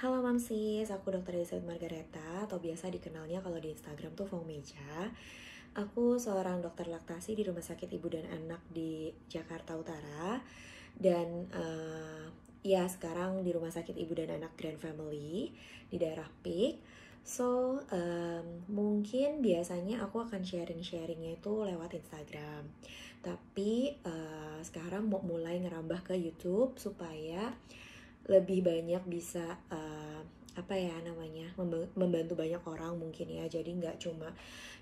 Halo Mamsis, aku Dr. Elizabeth Margareta atau biasa dikenalnya kalau di Instagram tuh Meja. Aku seorang dokter laktasi di Rumah Sakit Ibu dan Anak di Jakarta Utara. Dan ya sekarang di Rumah Sakit Ibu dan Anak Grand Family di daerah Pik. So, mungkin biasanya aku akan sharing-sharingnya itu lewat Instagram. Tapi sekarang mau mulai ngerambah ke YouTube supaya lebih banyak bisa membantu banyak orang mungkin ya. Jadi nggak cuma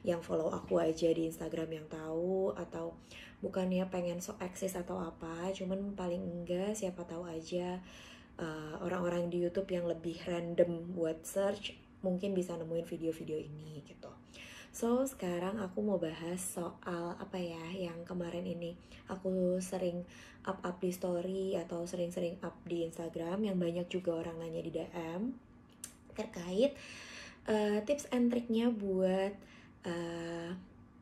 yang follow aku aja di Instagram yang tahu, atau bukannya pengen so eksis atau apa, cuman paling enggak siapa tahu aja orang-orang di YouTube yang lebih random buat search mungkin bisa nemuin video-video ini gitu. So, sekarang aku mau bahas soal yang kemarin ini aku sering up di story atau sering-sering up di Instagram, yang banyak juga orang nanya di DM terkait tips and triknya buat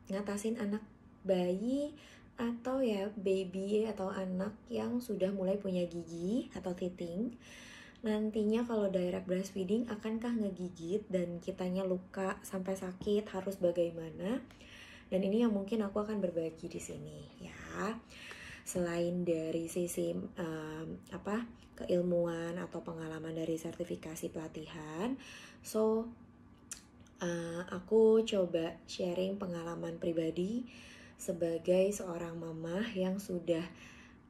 ngatasin anak bayi atau ya baby atau anak yang sudah mulai punya gigi atau teething. Nantinya kalau direct breastfeeding akankah ngegigit dan kitanya luka sampai sakit, harus bagaimana? Dan ini yang mungkin aku akan berbagi di sini ya. Selain dari sisi keilmuan atau pengalaman dari sertifikasi pelatihan, so aku coba sharing pengalaman pribadi sebagai seorang mama yang sudah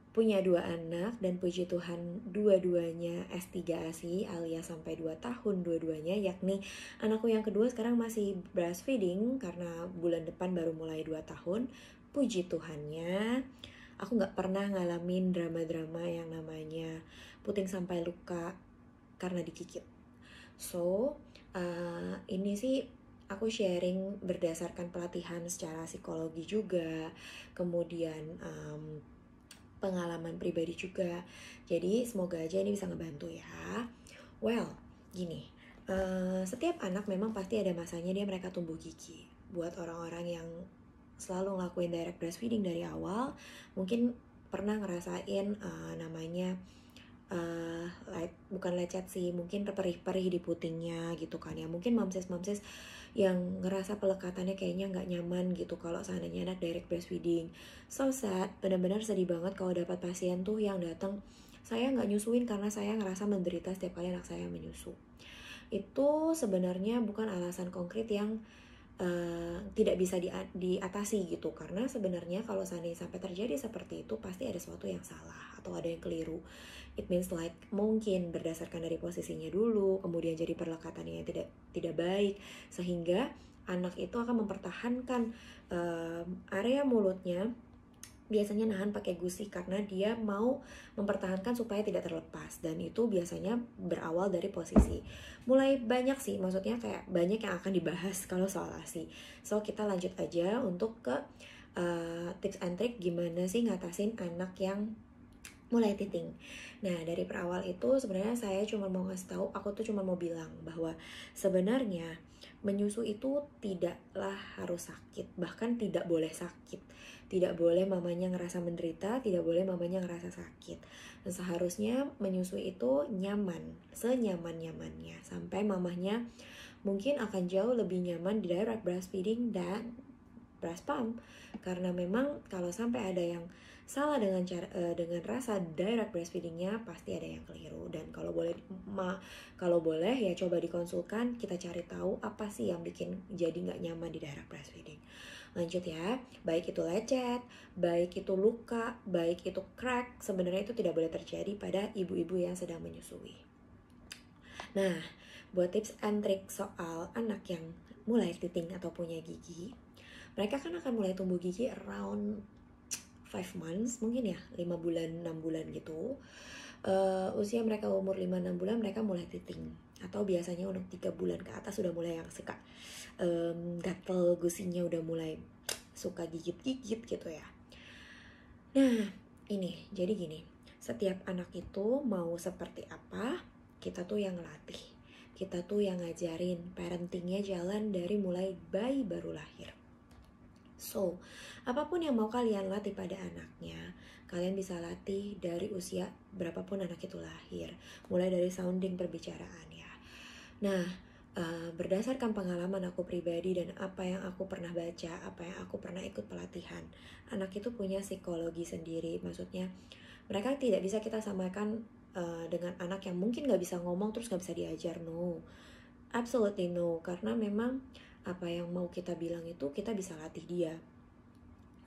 punya 2 anak, dan puji Tuhan dua-duanya S3 ASI alias sampai 2 tahun dua-duanya, yakni anakku yang kedua sekarang masih breastfeeding karena bulan depan baru mulai 2 tahun. Puji Tuhannya aku gak pernah ngalamin drama-drama yang namanya puting sampai luka karena digigit. So ini sih aku sharing berdasarkan pelatihan secara psikologi juga, kemudian pengalaman pribadi juga. Jadi semoga aja ini bisa ngebantu ya. Well, gini, setiap anak memang pasti ada masanya mereka tumbuh gigi. Buat orang-orang yang selalu ngelakuin direct breastfeeding dari awal, mungkin pernah ngerasain namanya bukan lecet sih, mungkin perih-perih di putingnya gitu kan ya. Mungkin mamsis-mamsis yang ngerasa pelekatannya kayaknya nggak nyaman gitu kalau seandainya anak direct breastfeeding. So sad, benar-benar sedih banget kalau dapat pasien tuh yang datang, saya nggak nyusuin karena saya ngerasa menderita setiap kali anak saya menyusu. Itu sebenarnya bukan alasan konkret yang tidak bisa diatasi gitu, karena sebenarnya kalau seandainya sampai terjadi seperti itu pasti ada sesuatu yang salah atau ada yang keliru. It means like mungkin berdasarkan dari posisinya dulu, kemudian jadi perlekatannya yang tidak baik, sehingga anak itu akan mempertahankan area mulutnya, biasanya nahan pakai gusi karena dia mau mempertahankan supaya tidak terlepas. Dan itu biasanya berawal dari posisi. Mulai banyak sih, maksudnya kayak banyak yang akan dibahas kalau soal ASI. So kita lanjut aja untuk ke tips and trick gimana sih ngatasin anak yang mulai teething. Nah, dari perawal itu sebenarnya saya cuma mau ngasih tahu, aku tuh cuma mau bilang bahwa sebenarnya menyusu itu tidaklah harus sakit, bahkan tidak boleh sakit. Tidak boleh mamanya ngerasa menderita, tidak boleh mamanya ngerasa sakit. Dan seharusnya menyusui itu nyaman, senyaman-nyamannya, sampai mamanya mungkin akan jauh lebih nyaman di direct breastfeeding dan breast pump. Karena memang kalau sampai ada yang salah dengan rasa direct breastfeedingnya, pasti ada yang keliru. Dan kalau boleh ya coba dikonsulkan, kita cari tahu apa sih yang bikin jadi nggak nyaman di direct breastfeeding. Lanjut ya, baik itu lecet, baik itu luka, baik itu crack, sebenarnya itu tidak boleh terjadi pada ibu-ibu yang sedang menyusui. Nah, buat tips and trick soal anak yang mulai teething atau punya gigi, mereka kan akan mulai tumbuh gigi around 5 months, mungkin ya 5 bulan, 6 bulan gitu. Usia mereka umur 5-6 bulan mereka mulai teething, atau biasanya untuk 3 bulan ke atas sudah mulai yang suka gatel gusinya, udah mulai suka gigit-gigit gitu ya. Nah, ini jadi gini, setiap anak itu mau seperti apa, kita tuh yang ngelatih, kita tuh yang ngajarin. Parentingnya jalan dari mulai bayi baru lahir. So, apapun yang mau kalian latih pada anaknya, kalian bisa latih dari usia berapapun anak itu lahir, mulai dari sounding perbicaraan ya. Nah, berdasarkan pengalaman aku pribadi dan apa yang aku pernah baca, apa yang aku pernah ikut pelatihan, anak itu punya psikologi sendiri. Maksudnya mereka tidak bisa kita samakan dengan anak yang mungkin gak bisa ngomong terus gak bisa diajar. No, absolutely no. Karena memang apa yang mau kita bilang itu kita bisa latih dia.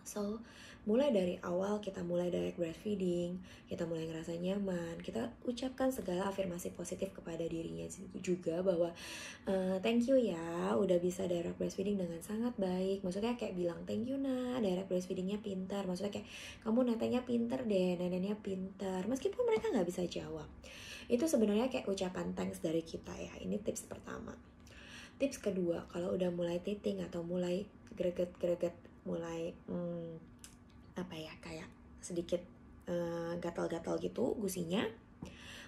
So, mulai dari awal kita mulai direct breastfeeding, kita mulai ngerasa nyaman, kita ucapkan segala afirmasi positif kepada dirinya juga bahwa thank you ya udah bisa direct breastfeeding dengan sangat baik. Maksudnya kayak bilang thank you nah, direct breastfeedingnya pintar. Maksudnya kayak kamu netenya pintar deh, neneknya pintar, meskipun mereka nggak bisa jawab. Itu sebenarnya kayak ucapan thanks dari kita ya. Ini tips pertama. Tips kedua, kalau udah mulai titing atau mulai greget-greget, mulai apa ya, kayak sedikit gatal-gatal gitu gusinya,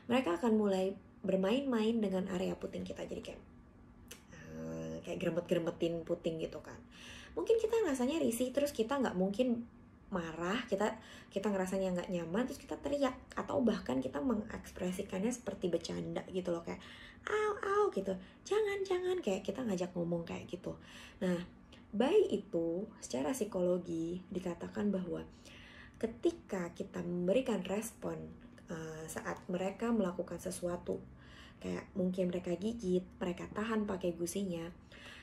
mereka akan mulai bermain-main dengan area puting kita. Jadi kayak gremet-gremetin puting gitu kan. Mungkin kita rasanya risih, terus kita nggak mungkin marah, kita ngerasanya nggak nyaman, terus kita teriak, atau bahkan kita mengekspresikannya seperti bercanda gitu loh, kayak au gitu, jangan, kayak kita ngajak ngomong kayak gitu. Nah, bayi itu secara psikologi dikatakan bahwa ketika kita memberikan respon saat mereka melakukan sesuatu, kayak mungkin mereka gigit, mereka tahan pakai gusinya,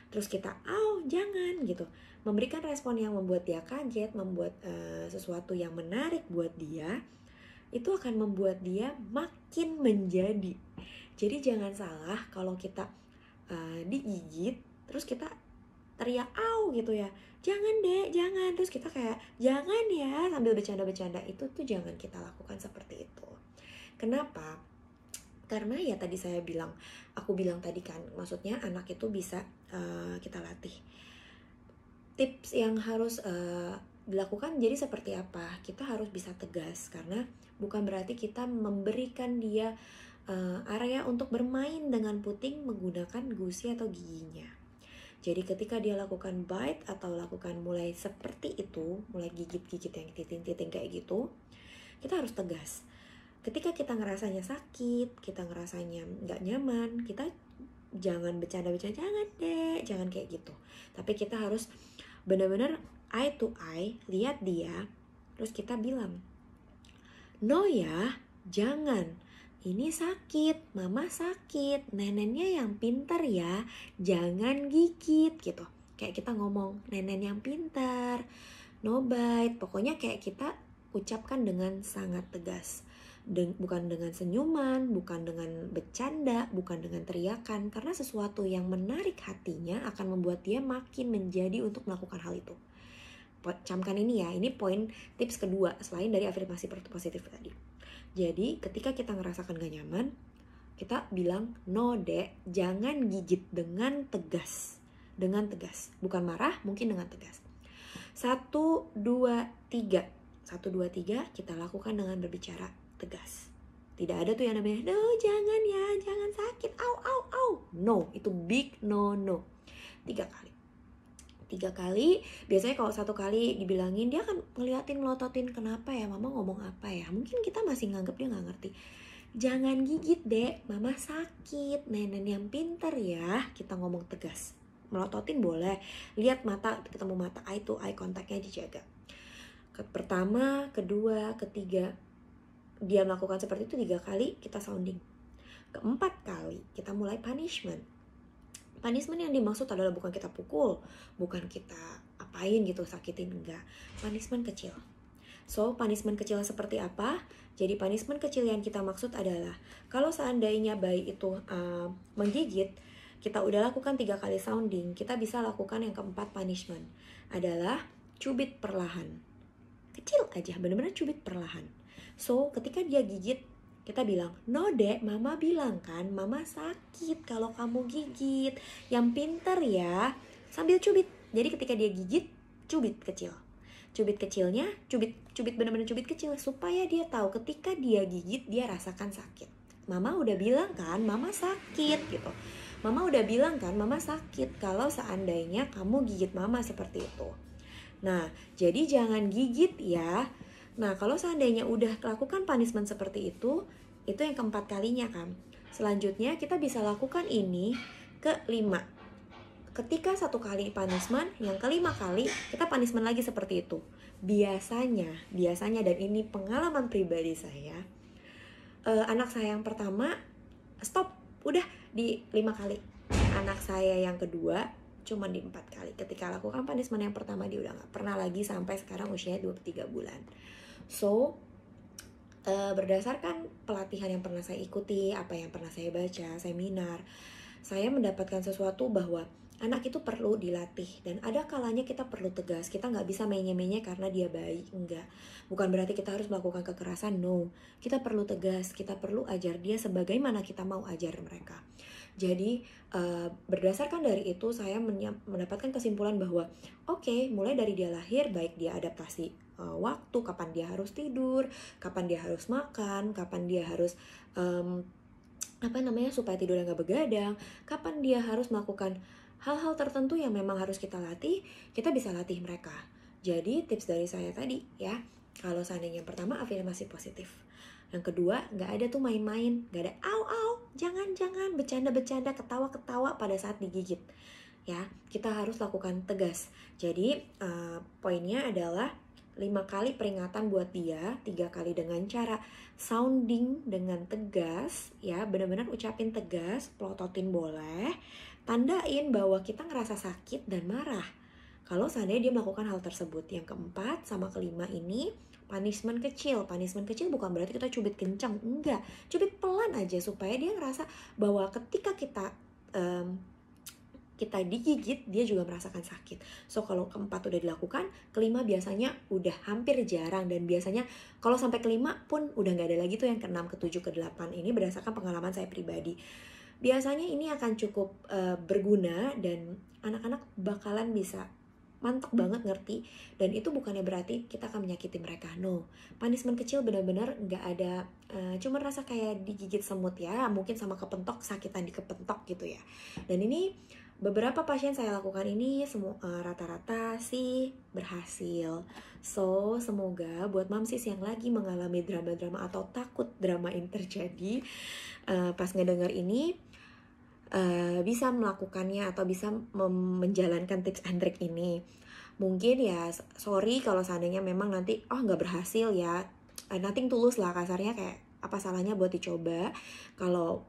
terus kita jangan gitu, memberikan respon yang membuat dia kaget, membuat sesuatu yang menarik buat dia, itu akan membuat dia makin menjadi. Jadi jangan salah kalau kita digigit terus kita teriak gitu ya, jangan dek, jangan, terus kita kayak jangan ya sambil bercanda-bercanda, itu tuh jangan kita lakukan seperti itu. Kenapa? Karena ya tadi aku bilang tadi kan, maksudnya anak itu bisa kita latih. Tips yang harus dilakukan jadi seperti apa? Kita harus bisa tegas, karena bukan berarti kita memberikan dia area untuk bermain dengan puting menggunakan gusi atau giginya. Jadi ketika dia lakukan bite atau lakukan mulai seperti itu, mulai gigit-gigit yang titing-titing kayak gitu, kita harus tegas. Ketika kita ngerasanya sakit, kita ngerasanya nggak nyaman, kita jangan bercanda-bercanda, jangan deh, jangan kayak gitu. Tapi kita harus benar-benar eye to eye, lihat dia, terus kita bilang, no ya, jangan. Ini sakit, mama sakit, neneknya yang pintar ya, jangan gigit gitu. Kayak kita ngomong, nenek yang pintar, no bite. Pokoknya kayak kita ucapkan dengan sangat tegas. Bukan dengan senyuman, bukan dengan bercanda, bukan dengan teriakan. Karena sesuatu yang menarik hatinya akan membuat dia makin menjadi untuk melakukan hal itu. Camkan ini ya, ini poin tips kedua selain dari afirmasi positif tadi. Jadi ketika kita ngerasakan gak nyaman, kita bilang, no dek, jangan gigit, dengan tegas. Dengan tegas, bukan marah, mungkin dengan tegas. 1, 2, 3. 1, 2, 3 kita lakukan dengan berbicara tegas. Tidak ada tuh yang namanya, no jangan ya, jangan sakit, au. No, itu big no. 3 kali. 3 kali, biasanya kalau 1 kali dibilangin, dia akan ngeliatin, melototin, kenapa ya, mama ngomong apa ya, mungkin kita masih nganggep dia gak ngerti. Jangan gigit dek, mama sakit, nenek yang pintar ya, kita ngomong tegas. Melototin boleh, lihat mata, ketemu mata, eye to eye, kontaknya dijaga. Pertama, kedua, ketiga, dia melakukan seperti itu 3 kali, kita sounding. Keempat kali, kita mulai punishment. Punishment yang dimaksud adalah bukan kita pukul, bukan kita apain gitu, sakitin, enggak. Punishment kecil. So, punishment kecil seperti apa? Jadi punishment kecil yang kita maksud adalah, kalau seandainya bayi itu menggigit, kita udah lakukan 3 kali sounding, kita bisa lakukan yang keempat punishment. Adalah cubit perlahan. Kecil aja, bener-bener cubit perlahan. So, ketika dia gigit, kita bilang, no dek, mama bilang kan, mama sakit kalau kamu gigit. Yang pinter ya, sambil cubit. Jadi ketika dia gigit, cubit kecil. Cubit kecilnya, cubit bener-bener cubit kecil. Supaya dia tahu ketika dia gigit, dia rasakan sakit. Mama udah bilang kan, mama sakit gitu. Mama udah bilang kan, mama sakit kalau seandainya kamu gigit mama seperti itu. Nah, jadi jangan gigit ya. Nah, kalau seandainya udah lakukan punishment seperti itu yang keempat kalinya kan. Selanjutnya kita bisa lakukan ini ke 5. Ketika 1 kali punishment, yang kelima kali kita punishment lagi seperti itu. Biasanya dan ini pengalaman pribadi saya, anak saya yang pertama stop, udah di 5 kali. Anak saya yang kedua cuma di 4 kali. Ketika lakukan punishment yang pertama, dia udah gak pernah lagi sampai sekarang usianya 23 bulan. So, berdasarkan pelatihan yang pernah saya ikuti, apa yang pernah saya baca, seminar, saya mendapatkan sesuatu bahwa anak itu perlu dilatih. Dan ada kalanya kita perlu tegas. Kita nggak bisa menye-menye karena dia baik, enggak. Bukan berarti kita harus melakukan kekerasan, no. Kita perlu tegas, kita perlu ajar dia sebagaimana kita mau ajar mereka. Jadi berdasarkan dari itu saya mendapatkan kesimpulan bahwa oke, mulai dari dia lahir, baik dia adaptasi waktu, kapan dia harus tidur, kapan dia harus makan, kapan dia harus supaya tidurnya nggak begadang, kapan dia harus melakukan hal-hal tertentu yang memang harus kita latih, kita bisa latih mereka. Jadi tips dari saya tadi ya, kalau seandainya yang pertama afirmasi positif, yang kedua nggak ada tuh main-main, nggak ada au, jangan, bercanda-bercanda, ketawa-ketawa pada saat digigit. Ya, kita harus lakukan tegas. Jadi poinnya adalah 5 kali peringatan buat dia, 3 kali dengan cara sounding dengan tegas, ya benar-benar ucapin tegas, pelototin boleh, tandain bahwa kita ngerasa sakit dan marah kalau seandainya dia melakukan hal tersebut. Yang keempat sama kelima ini punishment kecil. Punishment kecil bukan berarti kita cubit kencang, enggak, cubit pelan aja supaya dia ngerasa bahwa ketika kita digigit, dia juga merasakan sakit. So, kalau keempat udah dilakukan, kelima biasanya udah hampir jarang. Dan biasanya kalau sampai kelima pun udah gak ada lagi tuh yang ke-6, ke-7, ke-8. Ini berdasarkan pengalaman saya pribadi. Biasanya ini akan cukup berguna dan anak-anak bakalan bisa mantap banget ngerti. Dan itu bukannya berarti kita akan menyakiti mereka, no. Punishment kecil benar-benar gak ada, cuma rasa kayak digigit semut ya, mungkin sama kepentok, sakitan di kepentok gitu ya. Dan ini beberapa pasien saya lakukan ini semua rata-rata sih berhasil. So, semoga buat mamsis yang lagi mengalami drama-drama atau takut drama ini terjadi, pas ngedenger ini bisa melakukannya atau bisa menjalankan tips and trick ini. Mungkin ya, sorry kalau seandainya memang nanti nggak berhasil ya, nothing tulus lah kasarnya, kayak apa salahnya buat dicoba. Kalau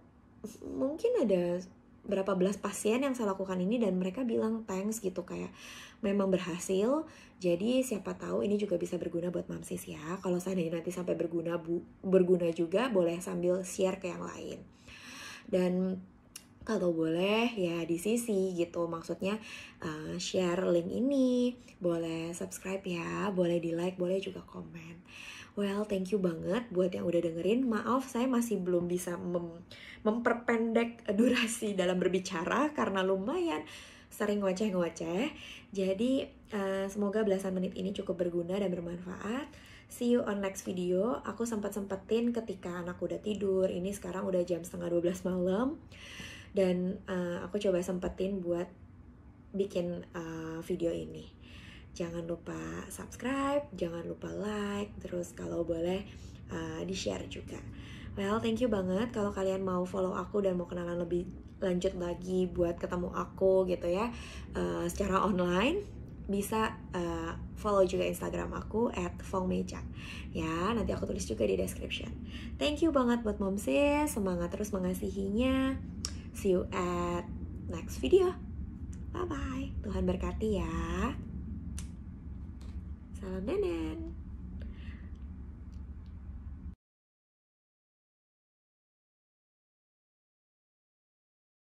mungkin ada berapa belas pasien yang saya lakukan ini dan mereka bilang thanks gitu, kayak memang berhasil. Jadi siapa tahu ini juga bisa berguna buat mamsis ya. Kalau seandainya nanti sampai berguna juga, boleh sambil share ke yang lain. Dan kalau boleh ya di sisi gitu, maksudnya share link ini, boleh subscribe ya, boleh di like, boleh juga komen. Well, thank you banget buat yang udah dengerin. Maaf saya masih belum bisa memperpendek durasi dalam berbicara karena lumayan sering ngoceh-ngoceh. Jadi semoga belasan menit ini cukup berguna dan bermanfaat. See you on next video. Aku sempetin ketika anak udah tidur. Ini sekarang udah jam 11:30 malam. Dan aku coba sempetin buat bikin video ini. Jangan lupa subscribe, jangan lupa like, terus kalau boleh di-share juga. Well, thank you banget. Kalau kalian mau follow aku dan mau kenalan lebih lanjut lagi buat ketemu aku gitu ya, secara online, bisa follow juga Instagram aku @fongmeja. Ya, nanti aku tulis juga di description. Thank you banget buat momsis, semangat terus mengasihinya. See you at next video. Bye-bye. Tuhan berkati ya. Salam Nenen.